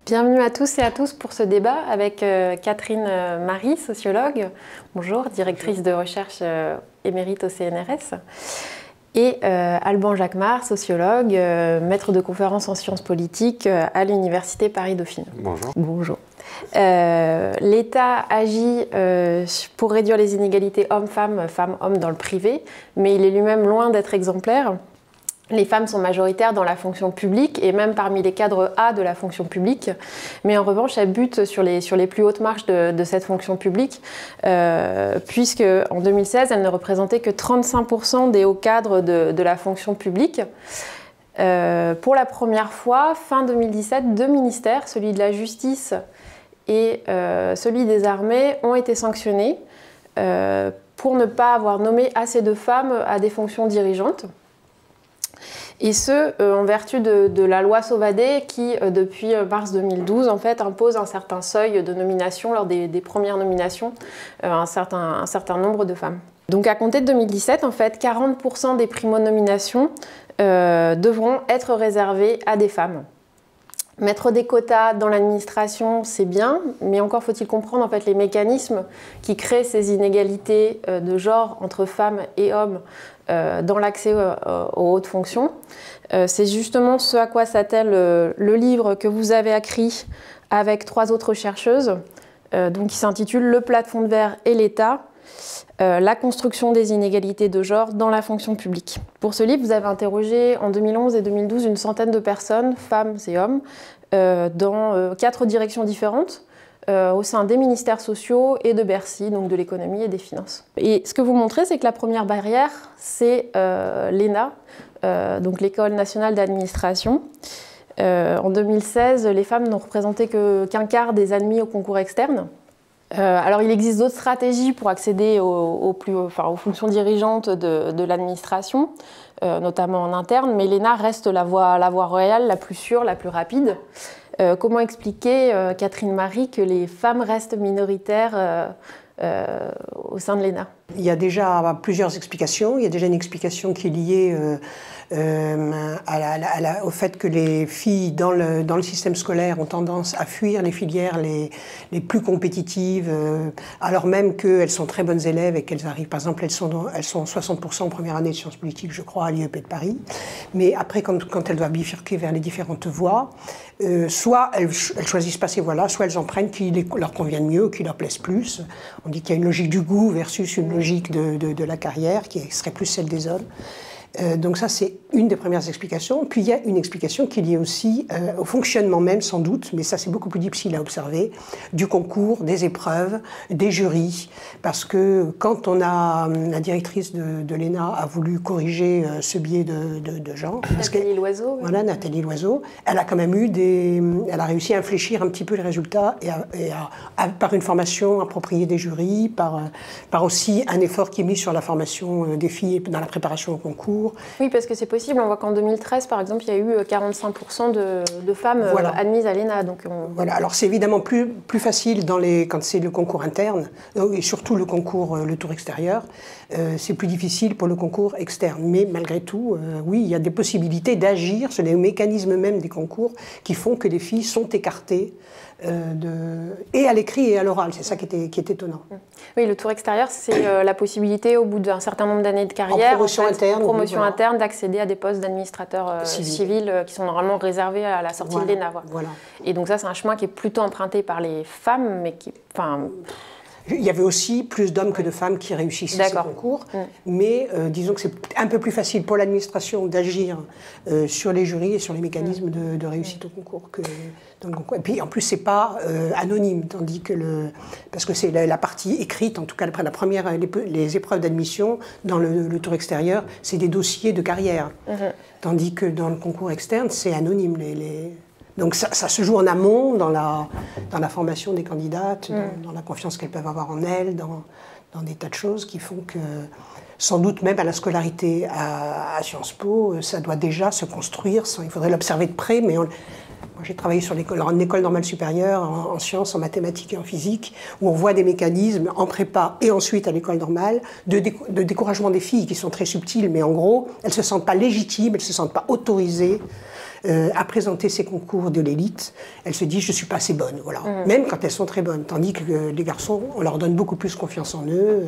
Bienvenue à tous et à tous pour ce débat avec Catherine Marie, sociologue, bonjour, directrice de recherche émérite au CNRS, et Alban Jacquemart, sociologue, maître de conférences en sciences politiques à l'Université Paris-Dauphine. Bonjour. Bonjour. L'État agit pour réduire les inégalités hommes-femmes, femmes-hommes dans le privé, mais il est lui-même loin d'être exemplaire. Les femmes sont majoritaires dans la fonction publique et même parmi les cadres A de la fonction publique, mais en revanche elles butent sur les plus hautes marches de cette fonction publique, puisque en 2016 elles ne représentaient que 35% des hauts cadres de la fonction publique. Pour la première fois, fin 2017, deux ministères, celui de la justice et celui des armées, ont été sanctionnés pour ne pas avoir nommé assez de femmes à des fonctions dirigeantes. Et ce, en vertu de la loi Sauvadet qui, depuis mars 2012, en fait, impose un certain seuil de nomination lors des premières nominations, un certain nombre de femmes. Donc à compter de 2017, en fait, 40% des primo-nominations devront être réservées à des femmes. Mettre des quotas dans l'administration, c'est bien, mais encore faut-il comprendre en fait, les mécanismes qui créent ces inégalités de genre entre femmes et hommes dans l'accès aux hautes fonctions. C'est justement ce à quoi s'attelle le livre que vous avez écrit avec trois autres chercheuses, donc qui s'intitule « Le plafond de verre et l'État ». La construction des inégalités de genre dans la fonction publique. Pour ce livre, vous avez interrogé en 2011 et 2012 une centaine de personnes, femmes et hommes, dans 4 directions différentes, au sein des ministères sociaux et de Bercy, donc de l'économie et des finances. Et ce que vous montrez, c'est que la première barrière, c'est l'ENA, donc l'École nationale d'administration. En 2016, les femmes n'ont représenté qu'un quart des admis au concours externe. Alors il existe d'autres stratégies pour accéder aux fonctions dirigeantes de l'administration, notamment en interne, mais l'ENA reste la voie royale, la plus sûre, la plus rapide. Comment expliquer, Catherine Marie, que les femmes restent minoritaires au sein de l'ENA? Il y a déjà plusieurs explications. Il y a déjà une explication qui est liée au fait que les filles dans le système scolaire ont tendance à fuir les filières les plus compétitives, alors même qu'elles sont très bonnes élèves et qu'elles arrivent, par exemple, elles sont 60% en première année de sciences politiques, je crois, à l'IEP de Paris. Mais après, quand elles doivent bifurquer vers les différentes voies, soit elles choisissent pas ces voies-là, soit elles en prennent qui leur conviennent mieux, qui leur plaisent plus. On dit qu'il y a une logique du goût versus une logique de la carrière qui serait plus celle des hommes. Donc ça, c'est une des premières explications. Puis il y a une explication qui est liée aussi au fonctionnement même, sans doute, mais ça c'est beaucoup plus difficile à observer, du concours, des épreuves, des jurys. Parce que quand la directrice de l'ENA a voulu corriger ce biais de genre... Nathalie Loiseau. Voilà, Nathalie Loiseau. Elle a quand même elle a réussi à infléchir un petit peu les résultats par une formation appropriée des jurys, par aussi un effort qui est mis sur la formation des filles dans la préparation au concours. Oui, parce que c'est possible. On voit qu'en 2013, par exemple, il y a eu 45% de femmes admises à l'ENA. Voilà. Alors c'est évidemment plus facile quand c'est le concours interne, et surtout le tour extérieur. C'est plus difficile pour le concours externe. Mais malgré tout, oui, il y a des possibilités d'agir sur les mécanismes même des concours qui font que les filles sont écartées et à l'écrit et à l'oral. C'est ça qui est étonnant. Oui, le tour extérieur, c'est la possibilité, au bout d'un certain nombre d'années de carrière, promotion interne, d'accéder à des postes d'administrateurs civils qui sont normalement réservés à la sortie de l'ENA. Voilà. Et donc ça, c'est un chemin qui est plutôt emprunté par les femmes, mais qui... Il y avait aussi plus d'hommes que de femmes qui réussissaient ces concours, mais disons que c'est un peu plus facile pour l'administration d'agir sur les jurys et sur les mécanismes de réussite au concours que dans le concours. Et puis en plus, c'est pas anonyme, tandis que parce que c'est la partie écrite, en tout cas les épreuves d'admission dans le tour extérieur, c'est des dossiers de carrière, tandis que dans le concours externe, c'est anonyme. Donc ça se joue en amont dans la formation des candidates, dans la confiance qu'elles peuvent avoir en elles, dans des tas de choses qui font que, sans doute même à la scolarité à Sciences Po, ça doit déjà se construire. Il faudrait l'observer de près, mais moi j'ai travaillé sur une école normale supérieure en sciences, en mathématiques et en physique, où on voit des mécanismes en prépa et ensuite à l'école normale de découragement des filles qui sont très subtils, mais en gros, elles ne se sentent pas légitimes, elles ne se sentent pas autorisées à présenter ces concours de l'élite, elles se disent « je ne suis pas assez bonne », voilà. Même quand elles sont très bonnes. Tandis que les garçons, on leur donne beaucoup plus confiance en eux.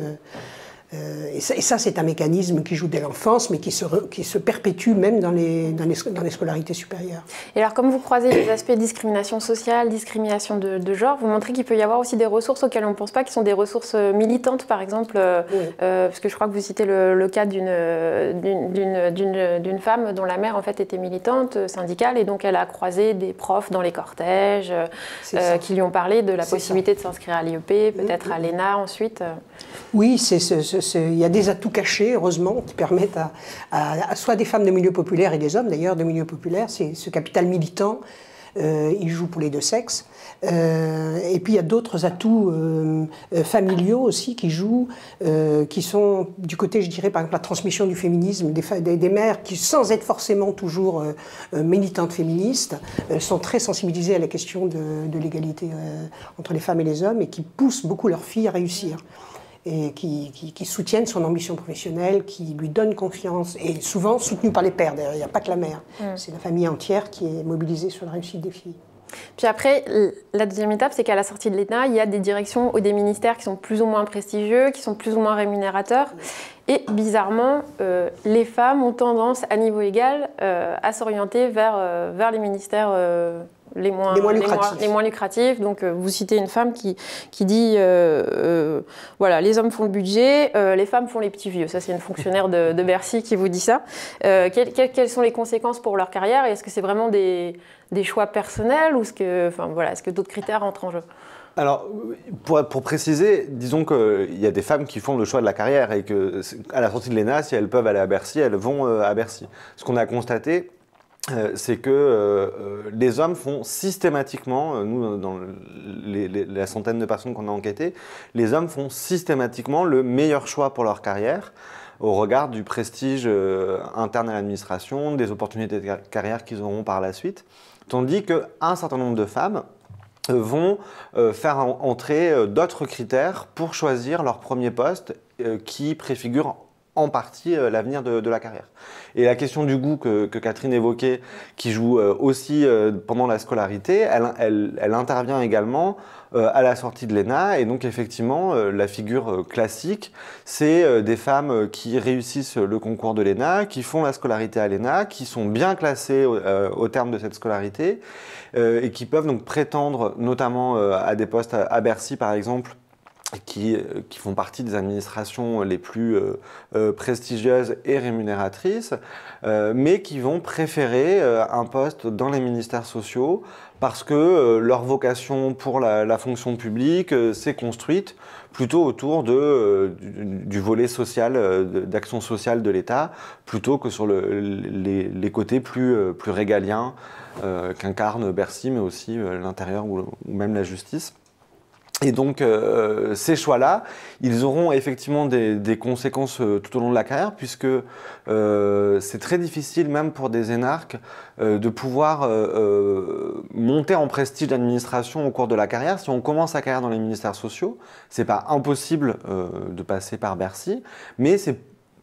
Et ça c'est un mécanisme qui joue dès l'enfance, mais qui se perpétue même dans les scolarités supérieures. Et alors, comme vous croisez les aspects discrimination sociale, discrimination de genre, vous montrez qu'il peut y avoir aussi des ressources auxquelles on ne pense pas, qui sont des ressources militantes, par exemple, parce que je crois que vous citez le cas d'une femme dont la mère, en fait, était militante syndicale, et donc elle a croisé des profs dans les cortèges qui lui ont parlé de la possibilité de s'inscrire à l'IEP, peut-être à l'ENA ensuite. Oui, il y a des atouts cachés, heureusement, qui permettent à soit des femmes de milieu populaire et des hommes d'ailleurs de milieu populaire, c'est ce capital militant, il joue pour les deux sexes. Et puis il y a d'autres atouts familiaux aussi qui jouent, qui sont du côté, je dirais, par exemple, la transmission du féminisme, des mères qui, sans être forcément toujours militantes féministes, sont très sensibilisées à la question de l'égalité entre les femmes et les hommes et qui poussent beaucoup leurs filles à réussir. Et qui soutiennent son ambition professionnelle, qui lui donnent confiance, et souvent soutenues par les pères, d'ailleurs, il n'y a pas que la mère. C'est la famille entière qui est mobilisée sur la réussite des filles. Puis après, la deuxième étape, c'est qu'à la sortie de l'ENA, il y a des directions ou des ministères qui sont plus ou moins prestigieux, qui sont plus ou moins rémunérateurs. Et bizarrement, les femmes ont tendance, à niveau égal, à s'orienter vers les ministères les moins lucratifs. Donc, vous citez une femme qui dit voilà, les hommes font le budget, les femmes font les petits vieux. Ça, c'est une fonctionnaire de Bercy qui vous dit ça. Quelles sont les conséquences pour leur carrière? Et est-ce que c'est vraiment des choix personnels ou est-ce que d'autres critères entrent en jeu? Alors, pour préciser, disons qu'il y a des femmes qui font le choix de la carrière et qu'à la sortie de l'ENA, si elles peuvent aller à Bercy, elles vont à Bercy. Ce qu'on a constaté, c'est que les hommes font systématiquement, nous, dans la centaine de personnes qu'on a enquêtées, les hommes font systématiquement le meilleur choix pour leur carrière au regard du prestige interne à l'administration, des opportunités de carrière qu'ils auront par la suite. Tandis qu'un certain nombre de femmes vont faire entrer d'autres critères pour choisir leur premier poste qui préfigure en partie l'avenir de la carrière. Et la question du goût que Catherine évoquait, qui joue aussi pendant la scolarité, elle intervient également à la sortie de l'ENA. Et donc effectivement, la figure classique, c'est des femmes qui réussissent le concours de l'ENA, qui font la scolarité à l'ENA, qui sont bien classées au terme de cette scolarité et qui peuvent donc prétendre notamment à des postes à Bercy par exemple, qui font partie des administrations les plus prestigieuses et rémunératrices, mais qui vont préférer un poste dans les ministères sociaux parce que leur vocation pour la fonction publique s'est construite plutôt autour du volet social, d'action sociale de l'État, plutôt que sur les côtés plus régaliens qu'incarne Bercy, mais aussi l'intérieur ou même la justice. Et donc, ces choix-là, ils auront effectivement des conséquences tout au long de la carrière, puisque c'est très difficile, même pour des énarques, de pouvoir monter en prestige d'administration au cours de la carrière. Si on commence sa carrière dans les ministères sociaux, c'est pas impossible de passer par Bercy, mais c'est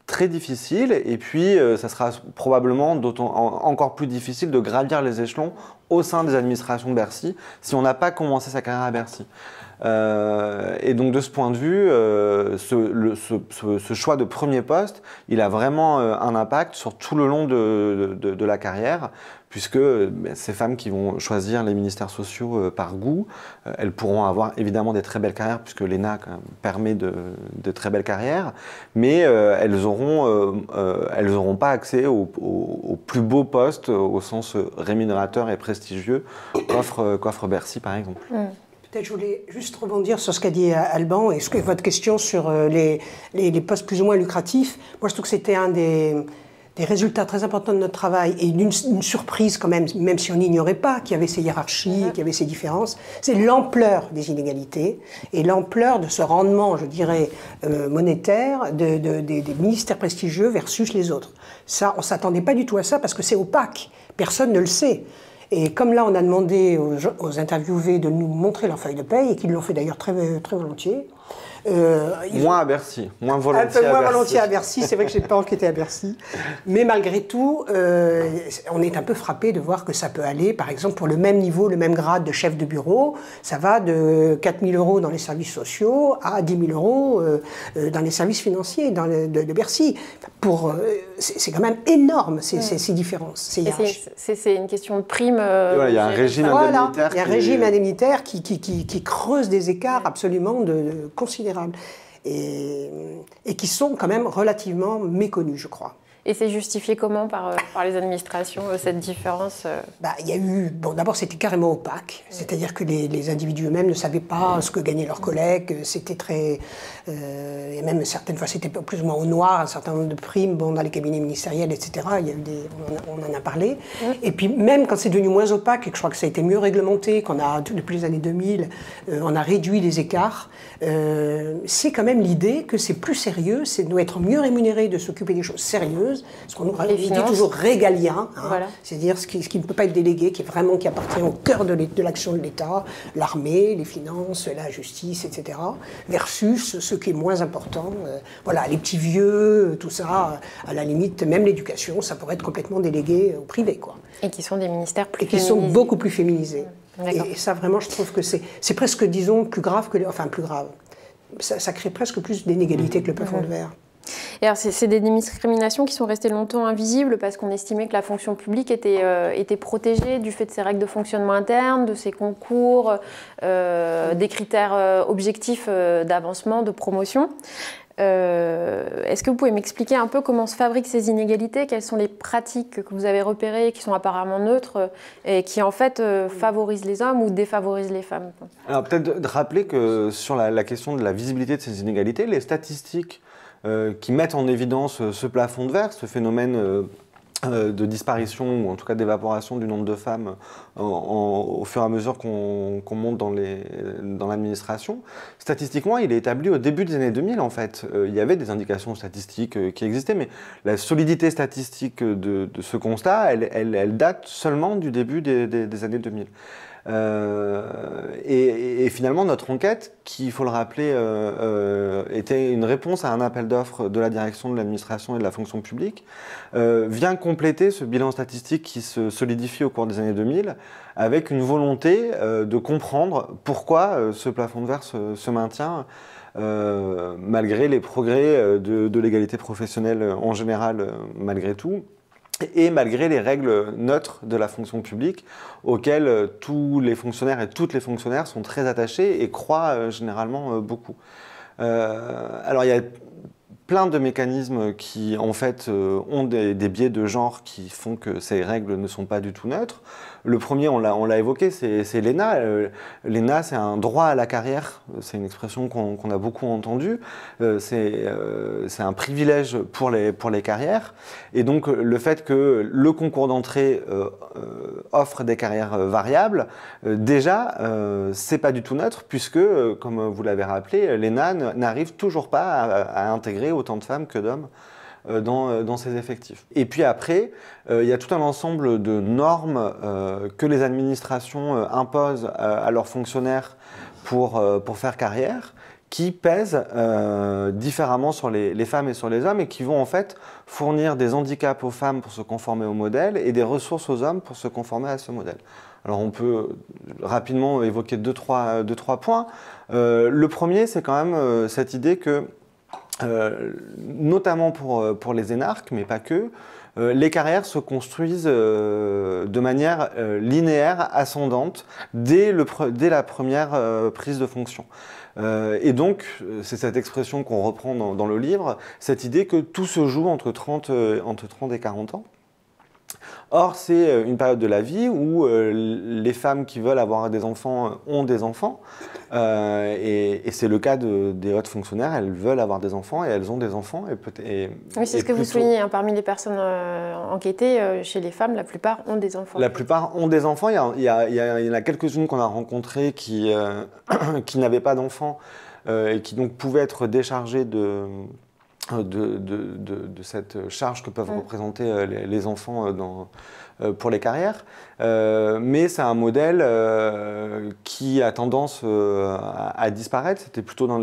très difficile, et puis ça sera probablement encore plus difficile de gravir les échelons au sein des administrations de Bercy si on n'a pas commencé sa carrière à Bercy. Et donc de ce point de vue, ce choix de premier poste, il a vraiment un impact sur tout le long de la carrière, puisque ces femmes qui vont choisir les ministères sociaux par goût, elles pourront avoir évidemment des très belles carrières, puisque l'ENA quand même permet de très belles carrières, mais elles n'auront pas accès aux plus beaux postes au sens rémunérateur et prestigieux qu'offre Bercy par exemple. Je voulais juste rebondir sur ce qu'a dit Alban et votre question sur les postes plus ou moins lucratifs. Moi, je trouve que c'était un des résultats très importants de notre travail et une surprise quand même si on n'ignorait pas qu'il y avait ces hiérarchies, qu'il y avait ces différences. C'est l'ampleur des inégalités et l'ampleur de ce rendement, je dirais, monétaire des ministères prestigieux versus les autres. Ça, on ne s'attendait pas du tout à ça parce que c'est opaque. Personne ne le sait. Et comme là, on a demandé aux interviewés de nous montrer leur feuille de paye, et qu'ils l'ont fait d'ailleurs très, très volontiers, Moins à Bercy, moins un volontiers peu moins à Bercy. volontiers à Bercy, c'est vrai que j'ai pas enquêté à Bercy. Mais malgré tout, on est un peu frappé de voir que ça peut aller, par exemple, pour le même niveau, le même grade de chef de bureau, ça va de 4 000 € dans les services sociaux à 10 000 € dans les services financiers de Bercy. C'est quand même énorme, ces différences. C'est une question de prime. Il y a un régime indemnitaire. Il y a un régime indemnitaire qui creuse des écarts absolument considérables et qui sont quand même relativement méconnus, je crois. Et c'est justifié comment par les administrations, cette différence Il y a eu... Bon, d'abord, c'était carrément opaque. C'est-à-dire que les individus eux-mêmes ne savaient pas ce que gagnaient leurs collègues. C'était très... et même certaines fois, c'était plus ou moins au noir, un certain nombre de primes dans les cabinets ministériels, etc. Il y a eu on en a parlé. Et puis, même quand c'est devenu moins opaque, et que je crois que ça a été mieux réglementé, depuis les années 2000, on a réduit les écarts, c'est quand même l'idée que c'est plus sérieux, c'est doit être mieux rémunéré de s'occuper des choses sérieuses, ce qu'on dit toujours régalien, voilà. C'est-à-dire ce qui ne peut pas être délégué, qui appartient au cœur de l'action de l'État, l'armée, les finances, la justice, etc., versus ce qui est moins important, les petits vieux, tout ça, à la limite, même l'éducation, ça pourrait être complètement délégué au privé, quoi. Et qui sont des ministères plus féminisés. Et qui sont beaucoup plus féminisés. Et ça, vraiment, je trouve que c'est presque, disons, plus grave que... Enfin, plus grave. Ça crée presque plus d'inégalités que le plafond de verre. Et alors, c'est des discriminations qui sont restées longtemps invisibles parce qu'on estimait que la fonction publique était protégée du fait de ses règles de fonctionnement interne, de ses concours, des critères objectifs d'avancement, de promotion. Est-ce que vous pouvez m'expliquer un peu comment se fabriquent ces inégalités? Quelles sont les pratiques que vous avez repérées qui sont apparemment neutres et qui en fait favorisent les hommes ou défavorisent les femmes? Alors peut-être de rappeler que sur la question de la visibilité de ces inégalités, les statistiques qui mettent en évidence ce plafond de verre, ce phénomène de disparition ou en tout cas d'évaporation du nombre de femmes au fur et à mesure qu'on monte dans l'administration. Statistiquement, il est établi au début des années 2000 en fait. Il y avait des indications statistiques qui existaient, mais la solidité statistique de ce constat, elle date seulement du début des années 2000. Et finalement, notre enquête, qui, il faut le rappeler, était une réponse à un appel d'offres de la direction de l'administration et de la fonction publique, vient compléter ce bilan statistique qui se solidifie au cours des années 2000 avec une volonté de comprendre pourquoi ce plafond de verre se maintient malgré les progrès de l'égalité professionnelle en général, malgré tout. Et malgré les règles neutres de la fonction publique auxquelles tous les fonctionnaires et toutes les fonctionnaires sont très attachés et croient généralement beaucoup. Alors il y a plein de mécanismes qui en fait ont des biais de genre qui font que ces règles ne sont pas du tout neutres. Le premier, on l'a évoqué, c'est l'ENA. L'ENA, c'est un droit à la carrière, c'est une expression qu'on a beaucoup entendue. C'est un privilège pour les carrières. Et donc, le fait que le concours d'entrée offre des carrières variables, déjà, c'est pas du tout neutre, puisque, comme vous l'avez rappelé, l'ENA n'arrive toujours pas à intégrer autant de femmes que d'hommes dans ses effectifs. Et puis après, il y a tout un ensemble de normes que les administrations imposent à leurs fonctionnaires pour faire carrière, qui pèsent différemment sur les femmes et sur les hommes et qui vont en fait fournir des handicaps aux femmes pour se conformer au modèle et des ressources aux hommes pour se conformer à ce modèle. Alors on peut rapidement évoquer deux, trois points. Le premier, c'est quand même cette idée que notamment pour les énarques, mais pas que, les carrières se construisent de manière linéaire, ascendante, dès la première prise de fonction. Et donc, c'est cette expression qu'on reprend dans le livre, cette idée que tout se joue entre 30 et 40 ans. Or, c'est une période de la vie où les femmes qui veulent avoir des enfants ont des enfants. Et c'est le cas des hautes fonctionnaires, elles veulent avoir des enfants et elles ont des enfants. Oui, c'est ce que vous soulignez, hein, parmi les personnes enquêtées, chez les femmes, la plupart ont des enfants. La plupart ont des enfants. Il y en a quelques-unes qu'on a rencontrées qui n'avaient pas d'enfants et qui donc pouvaient être déchargées de cette charge que peuvent représenter les enfants pour les carrières. Mais c'est un modèle qui a tendance à disparaître. C'était plutôt dans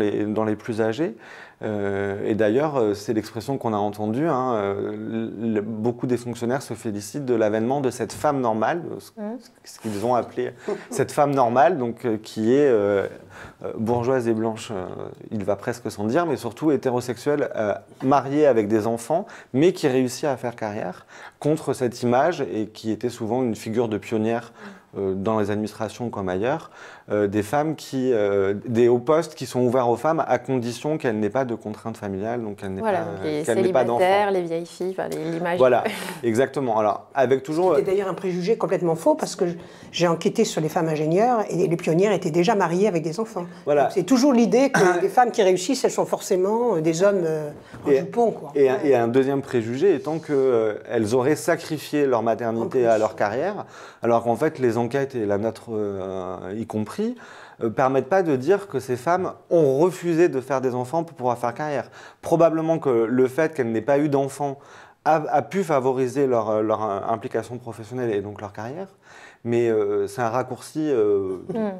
les plus âgés. Et d'ailleurs, c'est l'expression qu'on a entendue. Hein, beaucoup des fonctionnaires se félicitent de l'avènement de cette femme normale, ce qu'ils ont appelé cette femme normale, donc, qui est bourgeoise et blanche, il va presque sans dire, mais surtout hétérosexuelle, mariée avec des enfants, mais qui réussit à faire carrière contre cette image et qui était souvent une figure de pionnière dans les administrations comme ailleurs, des femmes des hauts postes qui sont ouverts aux femmes à condition qu'elles n'aient pas de contraintes familiales, donc qu'elles n'aient pas d'enfants. Les vieilles filles, l'image. Voilà, exactement. Alors, avec toujours. C'était d'ailleurs un préjugé complètement faux parce que j'ai enquêté sur les femmes ingénieures et les pionnières étaient déjà mariées avec des enfants. Voilà. C'est toujours l'idée que les femmes qui réussissent, elles sont forcément des hommes en jupon, quoi. Et un deuxième préjugé étant qu'elles auraient sacrifié leur maternité à leur carrière, alors qu'en fait, les enquêtes, et la nôtre y compris, permettent pas de dire que ces femmes ont refusé de faire des enfants pour pouvoir faire carrière. Probablement que le fait qu'elles n'aient pas eu d'enfants a pu favoriser leur implication professionnelle et donc leur carrière, mais c'est un raccourci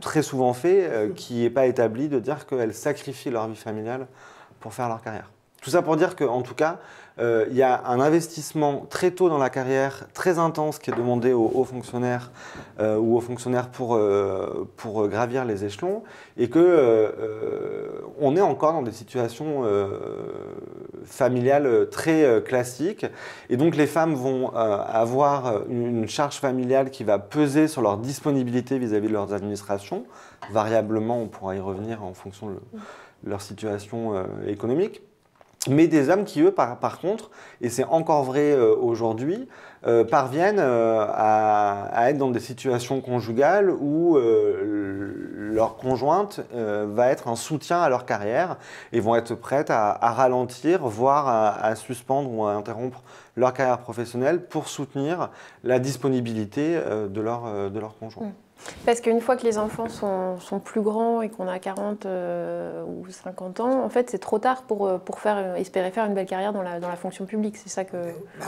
très souvent fait qui n'est pas établi de dire qu'elles sacrifient leur vie familiale pour faire leur carrière. Tout ça pour dire qu'en tout cas, il y a un investissement très tôt dans la carrière, très intense, qui est demandé aux hauts fonctionnaires ou aux fonctionnaires pour gravir les échelons, et qu'on est encore dans des situations familiales très classiques. Et donc les femmes vont avoir une charge familiale qui va peser sur leur disponibilité vis-à-vis de leurs administrations. Variablement, on pourra y revenir en fonction de leur situation économique. Mais des hommes qui, eux, par contre, et c'est encore vrai aujourd'hui, parviennent à être dans des situations conjugales où leur conjointe va être un soutien à leur carrière et vont être prêtes à ralentir, voire à suspendre ou à interrompre leur carrière professionnelle pour soutenir la disponibilité de leur conjoint. Parce qu'une fois que les enfants sont plus grands et qu'on a 40 ou 50 ans, en fait, c'est trop tard pour espérer faire une belle carrière dans la fonction publique. C'est ça que...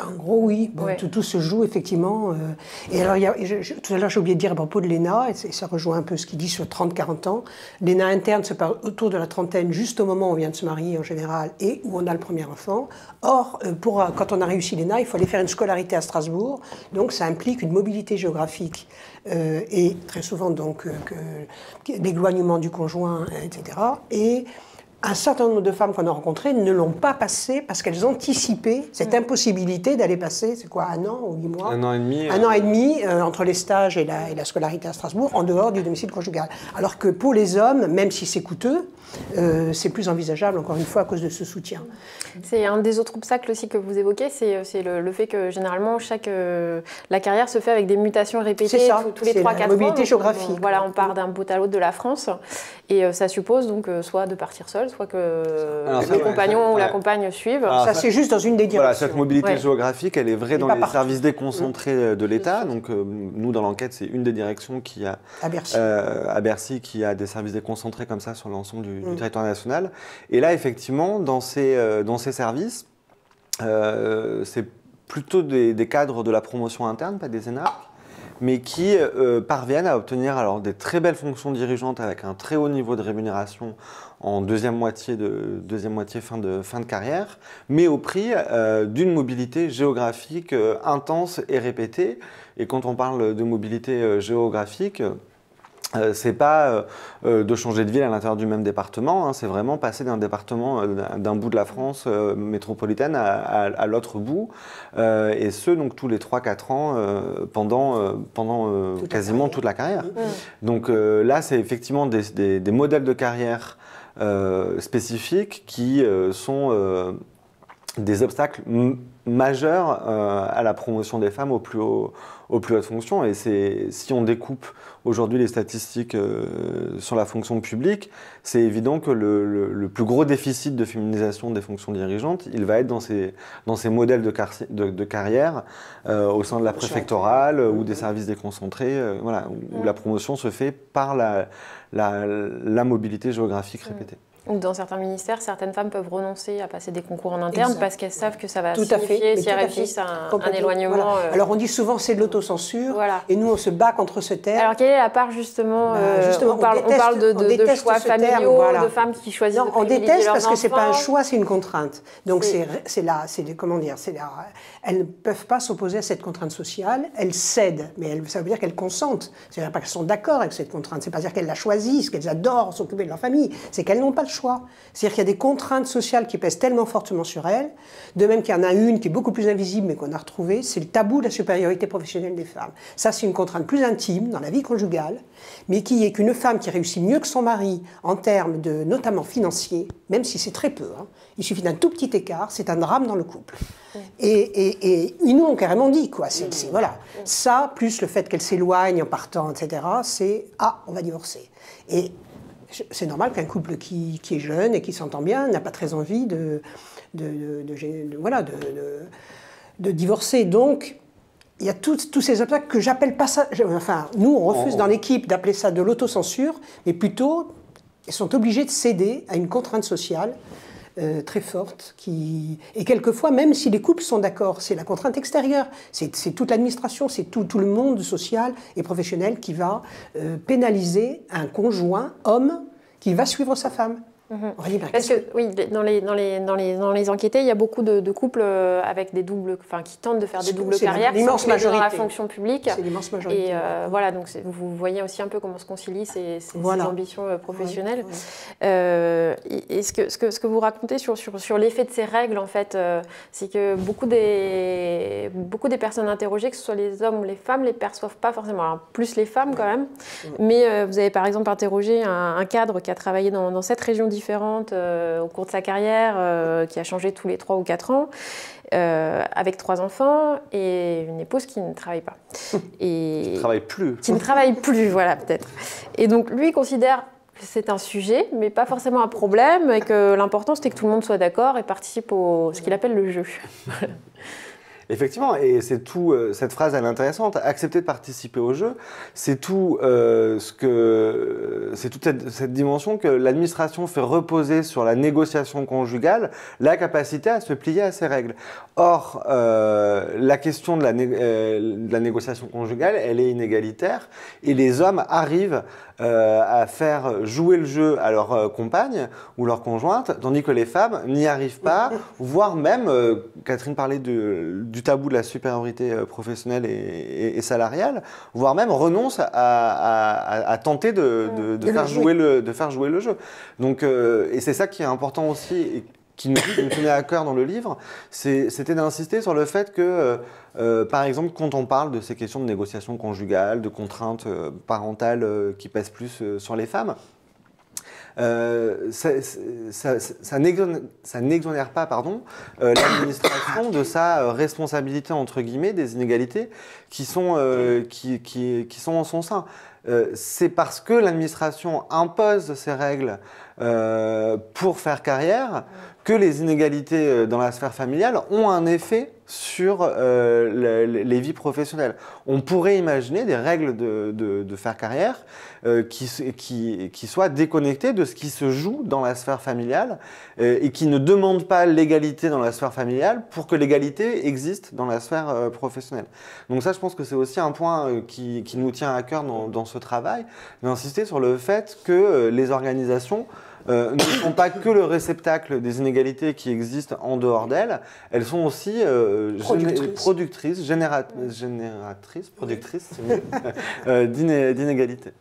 En gros, oui. Bon, ouais. Tout se joue, effectivement. Et alors, tout à l'heure, j'ai oublié de dire à propos de l'ENA, et ça rejoint un peu ce qu'il dit sur 30-40 ans. L'ENA interne se passe autour de la trentaine, juste au moment où on vient de se marier, en général, et où on a le premier enfant. Or, quand on a réussi l'ENA, il faut aller faire une scolarité à Strasbourg. Donc, ça implique une mobilité géographique et très souvent donc l'éloignement du conjoint, etc. Et un certain nombre de femmes qu'on a rencontrées ne l'ont pas passé parce qu'elles anticipaient cette impossibilité d'aller passer, c'est quoi, 1 an ou 8 mois ? 1 an et demi. 1 an et demi entre les stages et la scolarité à Strasbourg, en dehors du domicile conjugal. Alors que pour les hommes, même si c'est coûteux, c'est plus envisageable, encore une fois, à cause de ce soutien. C'est un des autres obstacles aussi que vous évoquez, c'est le fait que généralement, la carrière se fait avec des mutations répétées tous les 3-4 ans. La mobilité géographique. Voilà, on part d'un bout à l'autre de la France, et ça suppose donc soit de partir seul, soit que le compagnon ou la compagne suivent. Alors, ça, c'est juste dans une des directions. Voilà, cette mobilité géographique, elle est vraie dans les services déconcentrés de l'État. Donc, nous, dans l'enquête, c'est une des directions qui a, à Bercy, qui a des services déconcentrés comme ça sur l'ensemble du territoire national. Et là, effectivement, dans ces services, c'est plutôt des cadres de la promotion interne, pas des énarques, mais qui parviennent à obtenir alors des très belles fonctions dirigeantes avec un très haut niveau de rémunération en deuxième moitié fin de carrière, mais au prix d'une mobilité géographique intense et répétée. Et quand on parle de mobilité géographique, c'est pas de changer de ville à l'intérieur du même département, hein, c'est vraiment passer d'un département, d'un bout de la France métropolitaine à l'autre bout, et ce, donc tous les 3-4 ans pendant quasiment toute la carrière. Donc là, c'est effectivement des modèles de carrière spécifiques qui sont des obstacles majeurs à la promotion des femmes aux plus hautes fonctions. Et si on découpe aujourd'hui les statistiques sur la fonction publique, c'est évident que le plus gros déficit de féminisation des fonctions dirigeantes, il va être dans ces modèles de carrière au sein de la préfectorale ou des services déconcentrés, voilà, où la promotion se fait par la mobilité géographique répétée. Ou dans certains ministères, certaines femmes peuvent renoncer à passer des concours en interne parce qu'elles savent que ça va tout à signifier, fait, si elles réussissent, un éloignement. Voilà. Alors on dit souvent c'est de l'autocensure, et nous on se bat contre ce terme. Alors quelle est la part justement, on parle de choix familiaux, de femmes qui choisissent de privilégier leurs enfants. On déteste parce que c'est pas un choix, c'est une contrainte. Donc comment dire, elles ne peuvent pas s'opposer à cette contrainte sociale, elles cèdent, mais ça veut dire qu'elles consentent. C'est-à-dire pas qu'elles sont d'accord avec cette contrainte, c'est pas dire qu'elles la choisissent, qu'elles adorent s'occuper de leur famille, c'est qu'elles n'ont pas le choix. C'est-à-dire qu'il y a des contraintes sociales qui pèsent tellement fortement sur elles, de même qu'il y en a une qui est beaucoup plus invisible mais qu'on a retrouvée, c'est le tabou de la supériorité professionnelle des femmes. Ça, c'est une contrainte plus intime dans la vie conjugale, mais qui est qu'une femme qui réussit mieux que son mari en termes de, notamment financiers, même si c'est très peu, hein, il suffit d'un tout petit écart, c'est un drame dans le couple. Et ils nous ont carrément dit, quoi. Voilà. Ça, plus le fait qu'elle s'éloigne en partant, etc., c'est « Ah, on va divorcer ». Et c'est normal qu'un couple qui est jeune et qui s'entend bien n'a pas très envie de divorcer. Donc, il y a tous ces obstacles que j'appelle pas ça... Enfin, nous, on refuse dans l'équipe d'appeler ça de l'autocensure, mais plutôt, ils sont obligés de céder à une contrainte sociale très forte, et quelquefois, même si les couples sont d'accord, c'est la contrainte extérieure, c'est toute l'administration, c'est tout le monde social et professionnel qui va pénaliser un conjoint homme qui va suivre sa femme. Parce que oui, dans les enquêtés, il y a beaucoup de couples avec des doubles, qui tentent de faire des doubles carrières, l'immense majorité dans la fonction publique. C'est l'immense majorité. Et voilà, donc vous voyez aussi un peu comment se concilient ces ambitions professionnelles. Et ce que vous racontez sur l'effet de ces règles, en fait, c'est que beaucoup des personnes interrogées, que ce soit les hommes ou les femmes, les perçoivent pas forcément. Alors, plus les femmes quand même. Mais vous avez par exemple interrogé un cadre qui a travaillé dans cette région différentes au cours de sa carrière, qui a changé tous les 3 ou 4 ans, avec 3 enfants et une épouse qui ne travaille pas. Qui ne travaille plus. Qui ne travaille plus, voilà, peut-être. Et donc, lui considère que c'est un sujet, mais pas forcément un problème, et que l'important, c'était que tout le monde soit d'accord et participe ce qu'il appelle le jeu. Effectivement, et c'est tout. Cette phrase, elle est intéressante. Accepter de participer au jeu, c'est tout c'est toute cette dimension que l'administration fait reposer sur la négociation conjugale, la capacité à se plier à ces règles. Or, la question de la négociation conjugale, elle est inégalitaire, et les hommes arrivent à faire jouer le jeu à leur compagne ou leur conjointe, tandis que les femmes n'y arrivent pas, voire même, Catherine parlait du tabou de la supériorité professionnelle et salariale, voire même renoncent à tenter de faire jouer le jeu. Donc, et c'est ça qui est important aussi, et qui nous tenait à cœur dans le livre, c'était d'insister sur le fait que, par exemple, quand on parle de ces questions de négociation conjugale, de contraintes parentales qui pèsent plus sur les femmes, ça n'exonère pas l'administration de sa responsabilité, entre guillemets, des inégalités qui sont en son sein. C'est parce que l'administration impose ces règles pour faire carrière que les inégalités dans la sphère familiale ont un effet sur les vies professionnelles. On pourrait imaginer des règles de faire carrière qui soient déconnectées de ce qui se joue dans la sphère familiale et qui ne demandent pas l'égalité dans la sphère familiale pour que l'égalité existe dans la sphère professionnelle. Donc ça, je pense que c'est aussi un point qui nous tient à cœur dans ce travail, d'insister sur le fait que les organisations ne sont pas que le réceptacle des inégalités qui existent en dehors d'elles, elles sont aussi productrices d'inégalités.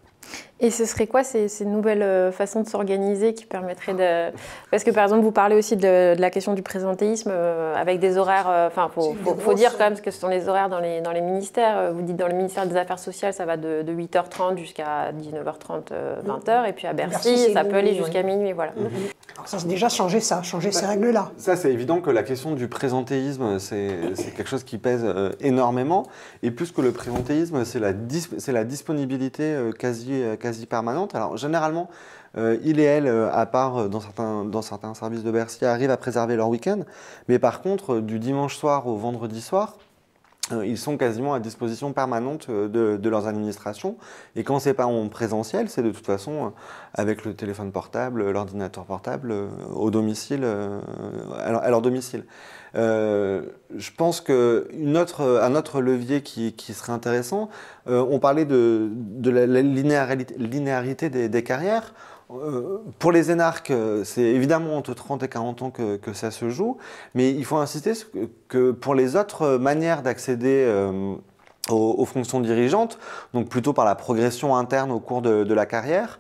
Et ce serait quoi ces nouvelles façons de s'organiser qui permettraient de... Parce que par exemple, vous parlez aussi de la question du présentéisme avec des horaires... Enfin, faut dire quand même ce que sont les horaires dans les ministères. Vous dites dans le ministère des Affaires sociales, ça va de 8h30 jusqu'à 19h30, 20h. Et puis à Bercy, ça peut aller jusqu'à minuit. Voilà. Alors ça, c'est déjà changer ces règles-là. Ça, c'est évident que la question du présentéisme, c'est quelque chose qui pèse énormément. Et plus que le présentéisme, c'est la disponibilité quasi permanente. Alors généralement, il et elle, à part dans certains services de Bercy, arrivent à préserver leur week-end. Mais par contre, du dimanche soir au vendredi soir, ils sont quasiment à disposition permanente de leurs administrations. Et quand c'est pas en présentiel, c'est de toute façon avec le téléphone portable, l'ordinateur portable, au domicile, à leur domicile. Je pense qu'un autre levier qui serait intéressant, on parlait de la linéarité des carrières. Pour les énarques, c'est évidemment entre 30 et 40 ans que ça se joue, mais il faut insister que pour les autres manières d'accéder aux fonctions dirigeantes, donc plutôt par la progression interne au cours de la carrière,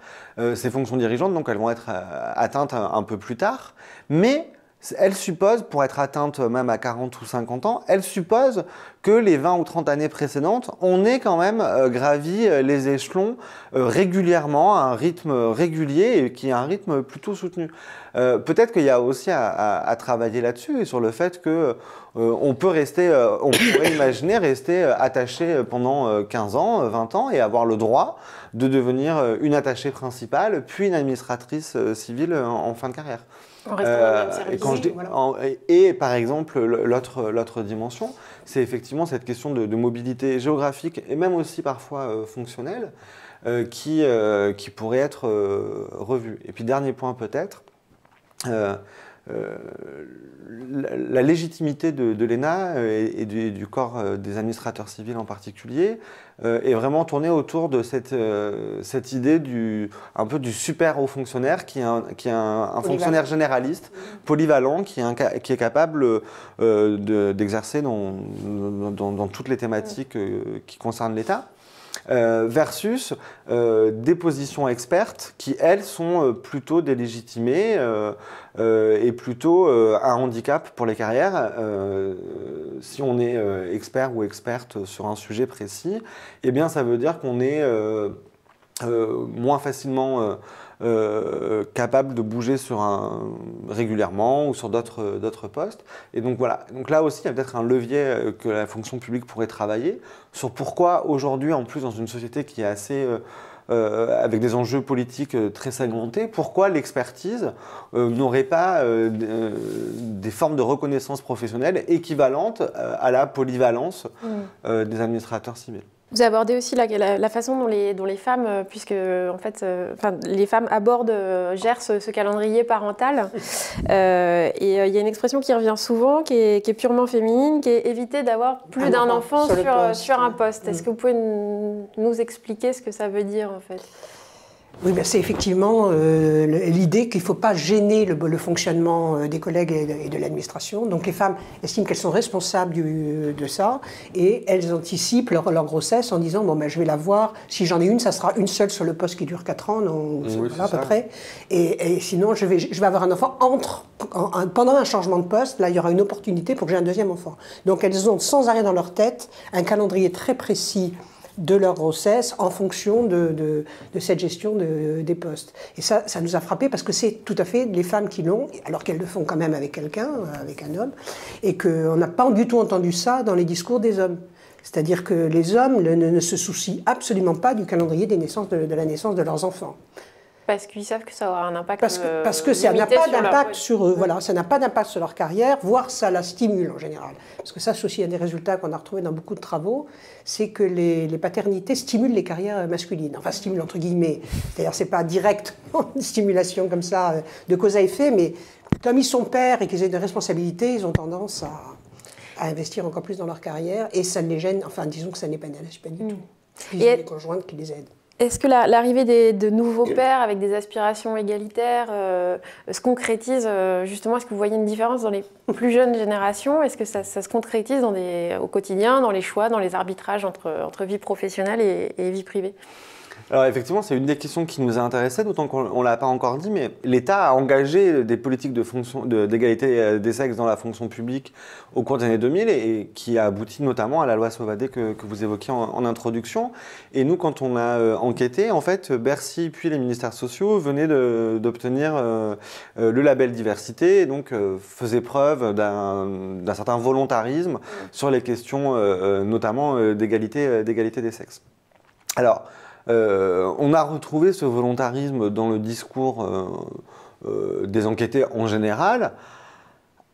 ces fonctions dirigeantes, donc elles vont être atteintes un peu plus tard, mais elles supposent, pour être atteintes même à 40 ou 50 ans, elles supposent que les 20 ou 30 années précédentes, on ait quand même gravi les échelons régulièrement, à un rythme régulier et qui est un rythme plutôt soutenu. Peut-être qu'il y a aussi à travailler là-dessus et sur le fait que on pourrait imaginer rester attaché pendant 15 ans, 20 ans et avoir le droit de devenir une attachée principale, puis une administratrice civile en fin de carrière. En restant dans le même service. Et par exemple, l'autre dimension, c'est effectivement cette question de mobilité géographique et même aussi parfois fonctionnelle qui pourrait être revue. Et puis dernier point peut-être, la légitimité de l'ENA et du corps des administrateurs civils en particulier est vraiment tournée autour de cette idée un peu du super haut fonctionnaire qui est un fonctionnaire généraliste, polyvalent, qui est capable d'exercer dans toutes les thématiques qui concernent l'État. Versus des positions expertes qui, elles, sont plutôt délégitimées et plutôt un handicap pour les carrières. Si on est expert ou experte sur un sujet précis, eh bien, ça veut dire qu'on est moins facilement capable de bouger régulièrement ou sur d'autres postes. Et donc voilà. Donc là aussi, il y a peut-être un levier que la fonction publique pourrait travailler sur pourquoi aujourd'hui, en plus dans une société qui est assez avec des enjeux politiques très segmentés, pourquoi l'expertise n'aurait pas des formes de reconnaissance professionnelle équivalentes à la polyvalence des administrateurs civils. Vous abordez aussi la façon dont les femmes, puisque en fait, les femmes gèrent ce calendrier parental. Et il y a une expression qui revient souvent, qui est purement féminine, qui est éviter d'avoir plus d'un enfant sur un poste. Est-ce que vous pouvez nous expliquer ce que ça veut dire en fait ? Oui, ben c'est effectivement l'idée qu'il ne faut pas gêner le fonctionnement des collègues et de l'administration. Donc les femmes estiment qu'elles sont responsables de ça et elles anticipent leur grossesse en disant bon, ben, je vais la voir, si j'en ai une, ça sera une seule sur le poste qui dure 4 ans, à peu près. Et sinon, je vais avoir un enfant pendant un changement de poste, là il y aura une opportunité pour que j'ai un deuxième enfant. Donc elles ont sans arrêt dans leur tête un calendrier très précis de leur grossesse en fonction de cette gestion des postes. Et ça nous a frappé parce que c'est tout à fait les femmes qui l'ont, alors qu'elles le font quand même avec quelqu'un, avec un homme, et qu'on n'a pas du tout entendu ça dans les discours des hommes. C'est-à-dire que les hommes ne se soucient absolument pas du calendrier de la naissance de leurs enfants. Parce qu'ils savent que ça aura un impact parce que ça n'a pas d'impact sur eux, voilà, ça n'a pas d'impact sur leur carrière, voire ça la stimule en général. Parce que ça, c'est aussi un des résultats qu'on a retrouvés dans beaucoup de travaux, c'est que les paternités stimulent les carrières masculines. Enfin, stimulent entre guillemets. C'est-à-dire, c'est pas direct une stimulation comme ça de cause à effet, mais comme ils sont pères et qu'ils ont des responsabilités, ils ont tendance à investir encore plus dans leur carrière et ça ne les gêne, enfin, disons que ça n'est pas du tout. Ils ont des conjointes qui les aident. Est-ce que l'arrivée de nouveaux pères avec des aspirations égalitaires se concrétise justement? Est-ce que vous voyez une différence dans les plus jeunes générations? Est-ce que ça se concrétise au quotidien, dans les choix, dans les arbitrages entre vie professionnelle et vie privée? Alors effectivement, c'est une des questions qui nous a intéressés, d'autant qu'on ne l'a pas encore dit, mais l'État a engagé des politiques d'égalité des sexes dans la fonction publique au cours des années 2000 et qui a abouti notamment à la loi Sauvadet que vous évoquiez en introduction. Et nous, quand on a enquêté, en fait, Bercy puis les ministères sociaux venaient d'obtenir le label diversité et donc faisaient preuve d'un certain volontarisme sur les questions notamment d'égalité des sexes. Alors, on a retrouvé ce volontarisme dans le discours des enquêtés en général.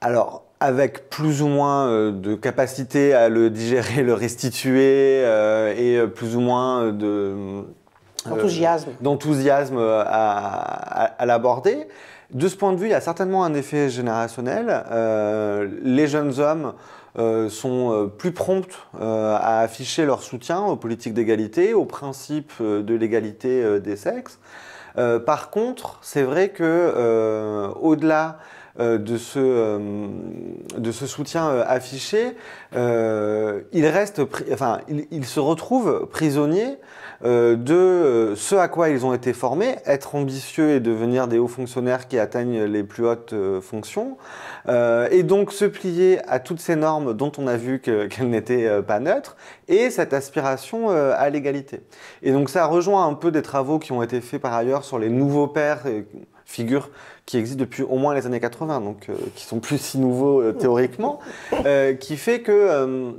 Alors, avec plus ou moins de capacité à le digérer, le restituer, et plus ou moins d'enthousiasme à l'aborder. De ce point de vue, il y a certainement un effet générationnel. Les jeunes hommes sont plus prompts à afficher leur soutien aux politiques d'égalité, aux principes de l'égalité des sexes. Par contre, c'est vrai que au-delà de ce soutien affiché, ils se retrouvent prisonniers de ce à quoi ils ont été formés, être ambitieux et devenir des hauts fonctionnaires qui atteignent les plus hautes fonctions, et donc se plier à toutes ces normes dont on a vu qu'elles n'étaient pas neutres, et cette aspiration à l'égalité. Et donc ça rejoint un peu des travaux qui ont été faits par ailleurs sur les nouveaux pères, figures qui existent depuis au moins les années 80, donc qui sont plus si nouveaux théoriquement, qui fait que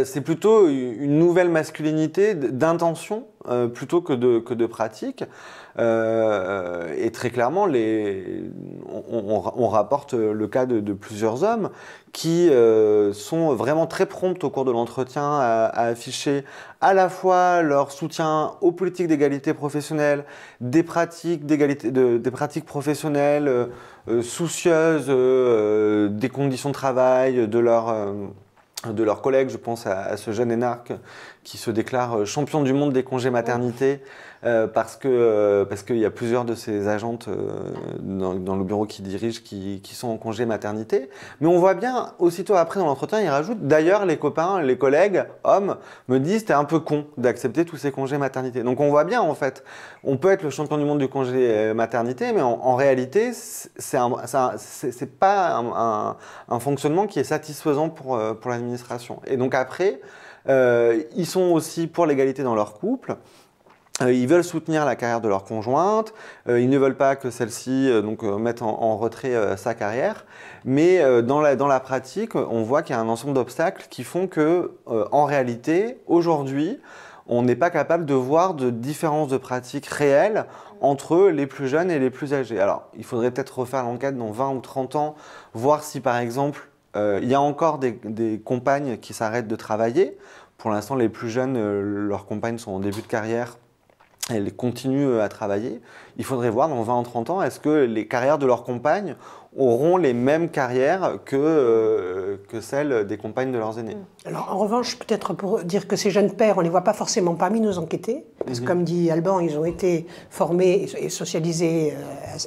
c'est plutôt une nouvelle masculinité d'intention plutôt que de pratique. Et très clairement, on rapporte le cas de plusieurs hommes qui sont vraiment très prompts au cours de l'entretien à afficher à la fois leur soutien aux politiques d'égalité professionnelle, des pratiques professionnelles soucieuses des conditions de travail, de leurs collègues. Je pense à ce jeune énarque qui se déclare champion du monde des congés maternité parce qu'il y a plusieurs de ses agentes dans le bureau qu'il dirige qui sont en congé maternité. Mais on voit bien, aussitôt après dans l'entretien, il rajoute « D'ailleurs, les copains, les collègues, hommes, me disent « T'es un peu con d'accepter tous ces congés maternité ». Donc on voit bien, en fait, on peut être le champion du monde du congé maternité, mais en réalité, c'est pas un fonctionnement qui est satisfaisant pour l'administration. Et donc après, ils sont aussi pour l'égalité dans leur couple. Ils veulent soutenir la carrière de leur conjointe, ils ne veulent pas que celle-ci mette en retrait sa carrière, mais dans la pratique, on voit qu'il y a un ensemble d'obstacles qui font que, en réalité, aujourd'hui, on n'est pas capable de voir de différence de pratique réelle entre les plus jeunes et les plus âgés. Alors, il faudrait peut-être refaire l'enquête dans 20 ou 30 ans, voir si, par exemple, il y a encore des compagnes qui s'arrêtent de travailler. Pour l'instant, les plus jeunes, leurs compagnes sont en début de carrière. Elles continuent à travailler. Il faudrait voir dans 20 ou 30 ans, est-ce que les carrières de leurs compagnes auront les mêmes carrières que celles des compagnes de leurs aînés. Alors en revanche, peut-être pour dire que ces jeunes pères, on ne les voit pas forcément parmi nos enquêtés, parce que comme dit Alban, ils ont été formés et socialisés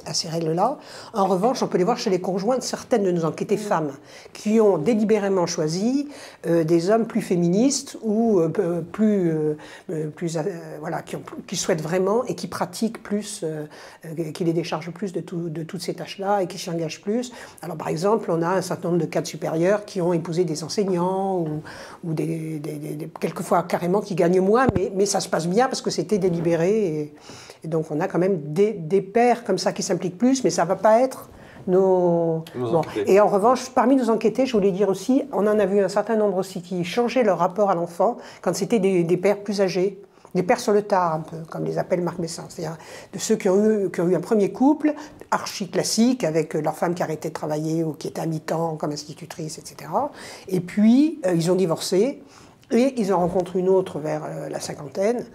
à ces règles-là. En revanche, on peut les voir chez les conjoints de certaines de nos enquêtées femmes, qui ont délibérément choisi des hommes plus féministes ou qui souhaitent vraiment et qui pratiquent plus, qui les déchargent plus de toutes ces tâches-là et qui s'y engagent plus. Alors par exemple, on a un certain nombre de cadres supérieurs qui ont épousé des enseignants ou quelquefois carrément qui gagnent moins, mais ça se passe bien parce que c'était délibéré. Et donc on a quand même des pères comme ça qui s'impliquent plus, mais ça ne va pas être nos Et en revanche, parmi nos enquêtés, je voulais dire aussi, on en a vu un certain nombre aussi qui changeaient leur rapport à l'enfant quand c'était des pères plus âgés. Des pères sur le tard, un peu, comme les appelle Marc Messin, c'est-à-dire de ceux qui ont eu un premier couple archi classique avec leur femme qui arrêtait de travailler ou qui était à mi-temps comme institutrice, etc. Et puis, ils ont divorcé et ils en rencontrent une autre vers la cinquantaine.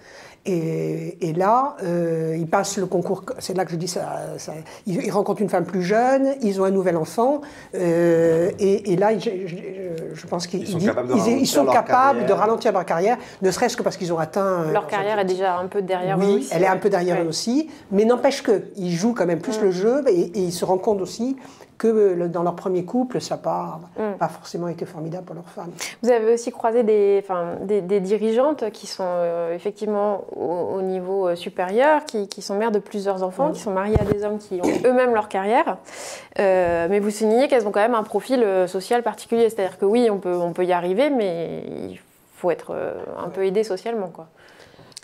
Et là, ils passent le concours, c'est là que je dis ça, ils rencontrent une femme plus jeune, ils ont un nouvel enfant, et là, je pense qu'ils sont capables de ralentir leur carrière, ne serait-ce que parce qu'ils ont atteint... Leur carrière est déjà un peu derrière eux aussi. Oui, elle est un peu derrière eux aussi, mais n'empêche qu'ils jouent quand même plus le jeu, et ils se rendent compte aussi que dans leur premier couple, ça n'a pas forcément été formidable pour leur femme. Vous avez aussi croisé des dirigeantes qui sont effectivement au niveau supérieur, qui sont mères de plusieurs enfants, qui sont mariées à des hommes qui ont eux-mêmes leur carrière. Mais vous soulignez qu'elles ont quand même un profil social particulier. C'est-à-dire que oui, on peut y arriver, mais il faut être un peu aidé socialement, quoi.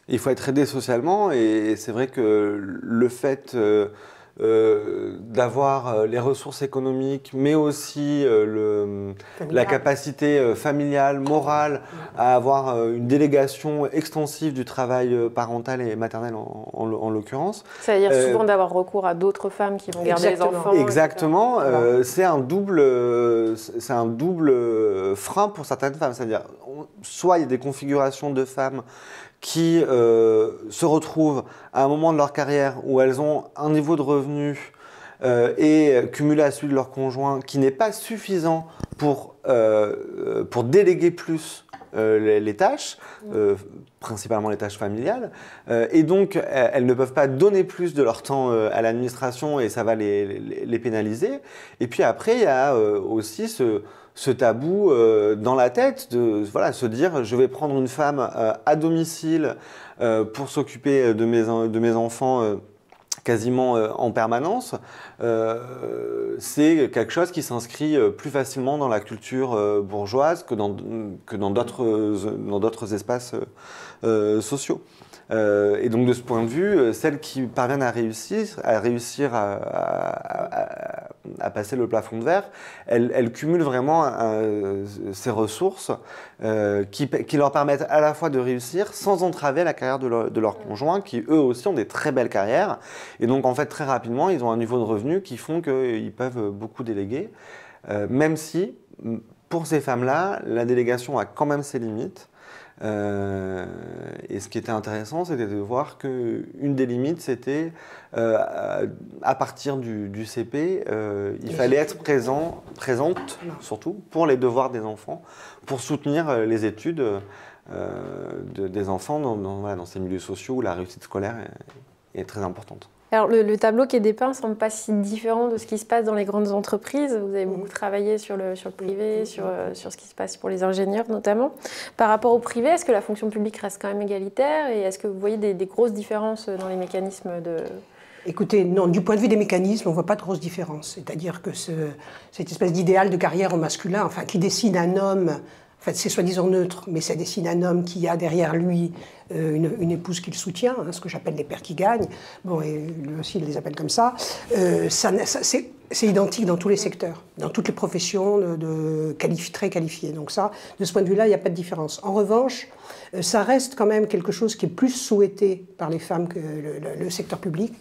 Il faut être aidé socialement, et c'est vrai que le fait d'avoir les ressources économiques, mais aussi la capacité familiale, morale, à avoir une délégation extensive du travail parental et maternel en l'occurrence. C'est-à-dire souvent d'avoir recours à d'autres femmes qui vont garder les enfants. Exactement. C'est un double frein pour certaines femmes. C'est-à-dire, soit il y a des configurations de femmes qui se retrouvent à un moment de leur carrière où elles ont un niveau de revenu et cumulé à celui de leur conjoint qui n'est pas suffisant pour déléguer plus les tâches, principalement les tâches familiales, et donc elles ne peuvent pas donner plus de leur temps à l'administration et ça va les pénaliser. Et puis après, il y a aussi ce tabou dans la tête de se dire je vais prendre une femme à domicile pour s'occuper de mes enfants quasiment en permanence. C'est quelque chose qui s'inscrit plus facilement dans la culture bourgeoise que dans d'autres espaces sociaux. Et donc de ce point de vue, celles qui parviennent à réussir à passer le plafond de verre, elles cumulent vraiment ces ressources qui leur permettent à la fois de réussir sans entraver la carrière de leurs conjoints, qui eux aussi ont des très belles carrières. Et donc en fait très rapidement, ils ont un niveau de revenu qui font qu'ils peuvent beaucoup déléguer, même si pour ces femmes-là, la délégation a quand même ses limites. Et ce qui était intéressant, c'était de voir qu'une des limites, c'était à partir du CP, il fallait être présente, surtout pour les devoirs des enfants, pour soutenir les études des enfants dans ces milieux sociaux où la réussite scolaire est très importante. Alors le tableau qui est dépeint ne semble pas si différent de ce qui se passe dans les grandes entreprises. Vous avez beaucoup travaillé sur le privé, sur ce qui se passe pour les ingénieurs notamment. Par rapport au privé, est-ce que la fonction publique reste quand même égalitaire et est-ce que vous voyez des grosses différences dans les mécanismes de... Écoutez, non, du point de vue des mécanismes, on ne voit pas de grosses différences. C'est-à-dire que cette espèce d'idéal de carrière au masculin, enfin, qui dessine un homme... En fait, c'est soi-disant neutre, mais ça dessine un homme qui a derrière lui une épouse qu'il soutient, ce que j'appelle les pères qui gagnent. Bon, et lui aussi, il les appelle comme ça. C'est identique dans tous les secteurs, dans toutes les professions très qualifiées. Donc ça, de ce point de vue-là, il n'y a pas de différence. En revanche, ça reste quand même quelque chose qui est plus souhaité par les femmes que le secteur public.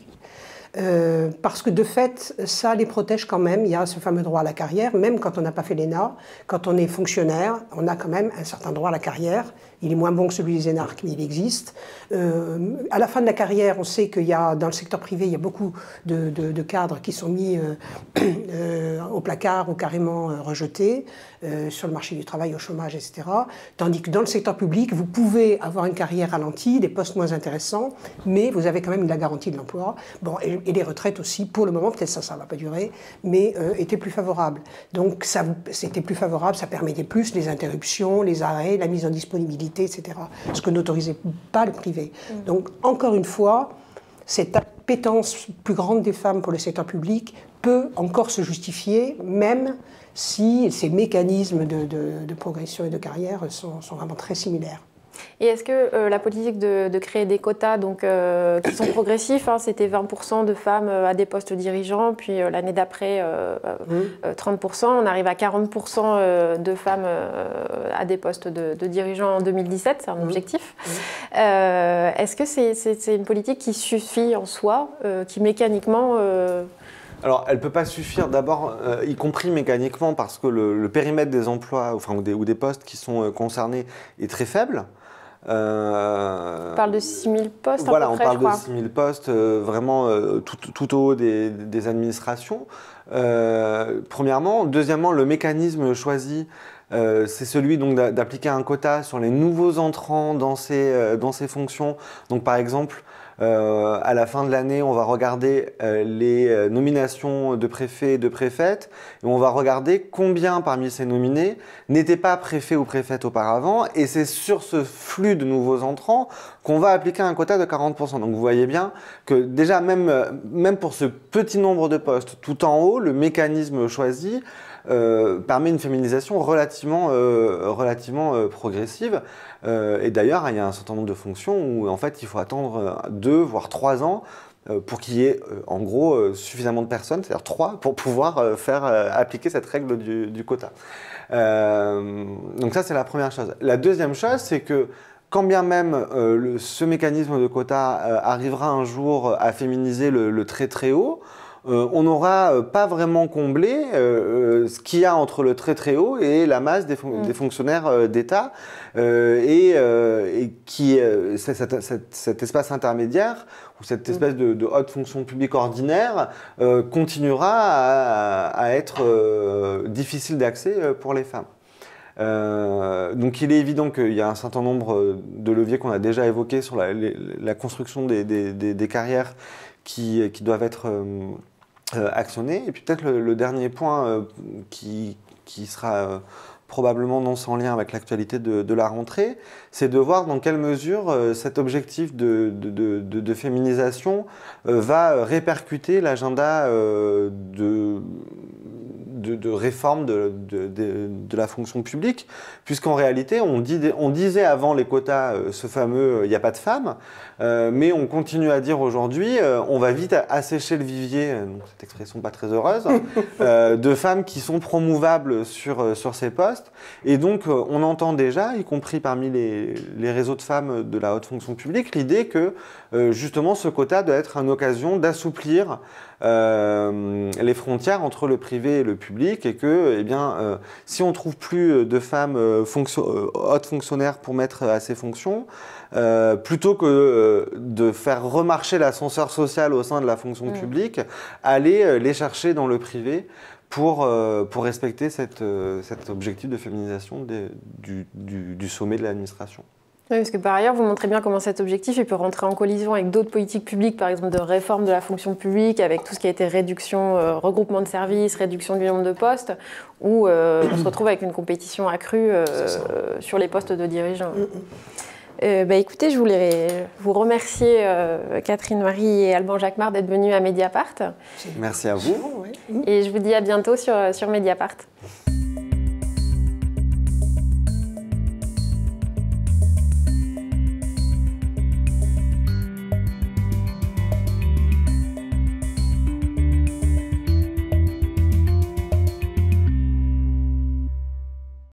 Parce que de fait, ça les protège quand même. Il y a ce fameux droit à la carrière, même quand on n'a pas fait l'ENA, quand on est fonctionnaire, on a quand même un certain droit à la carrière. Il est moins bon que celui des énarques, mais il existe. À la fin de la carrière, on sait qu'il y a, dans le secteur privé, il y a beaucoup de cadres qui sont mis au placard ou carrément rejetés sur le marché du travail, au chômage, etc. Tandis que dans le secteur public, vous pouvez avoir une carrière ralentie, des postes moins intéressants, mais vous avez quand même la garantie de l'emploi. Bon, et les retraites aussi, pour le moment, peut-être ça ne va pas durer, mais étaient plus favorables. Donc c'était plus favorable, ça permettait plus les interruptions, les arrêts, la mise en disponibilité, etc. Ce que n'autorisait pas le privé. Donc, encore une fois, cette appétence plus grande des femmes pour le secteur public peut encore se justifier, même si ces mécanismes de progression et de carrière sont vraiment très similaires. Et est-ce que la politique de créer des quotas qui sont progressifs, c'était 20% de femmes à des postes dirigeants, puis l'année d'après 30%, on arrive à 40% de femmes à des postes de dirigeants en 2017, c'est un objectif. Est-ce que c'est une politique qui suffit en soi, qui mécaniquement... Alors, elle ne peut pas suffire d'abord, y compris mécaniquement, parce que le périmètre des emplois ou des postes qui sont concernés est très faible. On parle de 6 000 postes voilà, à peu près, on parle de 6 000 postes vraiment tout au haut des administrations. Premièrement. Deuxièmement, le mécanisme choisi, c'est celui d'appliquer un quota sur les nouveaux entrants dans ces fonctions. Donc par exemple, à la fin de l'année, on va regarder les nominations de préfets et de préfètes et on va regarder combien parmi ces nominés n'étaient pas préfets ou préfètes auparavant, et c'est sur ce flux de nouveaux entrants qu'on va appliquer un quota de 40%. Donc vous voyez bien que déjà même pour ce petit nombre de postes tout en haut, le mécanisme choisi permet une féminisation relativement progressive. Et d'ailleurs, il y a un certain nombre de fonctions où en fait, il faut attendre 2 voire 3 ans pour qu'il y ait en gros suffisamment de personnes, c'est-à-dire 3, pour pouvoir faire appliquer cette règle du quota. Donc ça, c'est la première chose. La deuxième chose, c'est que quand bien même ce mécanisme de quota arrivera un jour à féminiser le très très haut, on n'aura pas vraiment comblé ce qu'il y a entre le très très haut et la masse des fonctionnaires d'État et qui cet espace intermédiaire ou cette espèce de haute fonction publique ordinaire continuera à être difficile d'accès pour les femmes. Donc il est évident qu'il y a un certain nombre de leviers qu'on a déjà évoqués sur la construction des carrières qui doivent être actionnés. Et puis peut-être le dernier point qui sera probablement non sans lien avec l'actualité de la rentrée, c'est de voir dans quelle mesure cet objectif de féminisation va répercuter l'agenda de réforme de la fonction publique, puisqu'en réalité, on disait avant les quotas ce fameux « il n'y a pas de femmes », mais on continue à dire aujourd'hui on va vite assécher le vivier, cette expression pas très heureuse, de femmes qui sont promouvables sur ces postes. Et donc, on entend déjà, y compris parmi les réseaux de femmes de la haute fonction publique, l'idée que justement ce quota doit être une occasion d'assouplir les frontières entre le privé et le public, et que eh bien, si on trouve plus de femmes hautes fonctionnaires pour mettre à ces fonctions, plutôt que de faire remarcher l'ascenseur social au sein de la fonction publique, aller les chercher dans le privé pour respecter cet objectif de féminisation du sommet de l'administration. Oui, parce que par ailleurs, vous montrez bien comment cet objectif peut rentrer en collision avec d'autres politiques publiques, par exemple de réforme de la fonction publique, avec tout ce qui a été réduction, regroupement de services, réduction du nombre de postes, où on se retrouve avec une compétition accrue sur les postes de dirigeants. Écoutez, je voulais vous remercier, Catherine Marie et Alban Jacquemart, d'être venus à Mediapart. Merci à vous. Et je vous dis à bientôt sur Mediapart.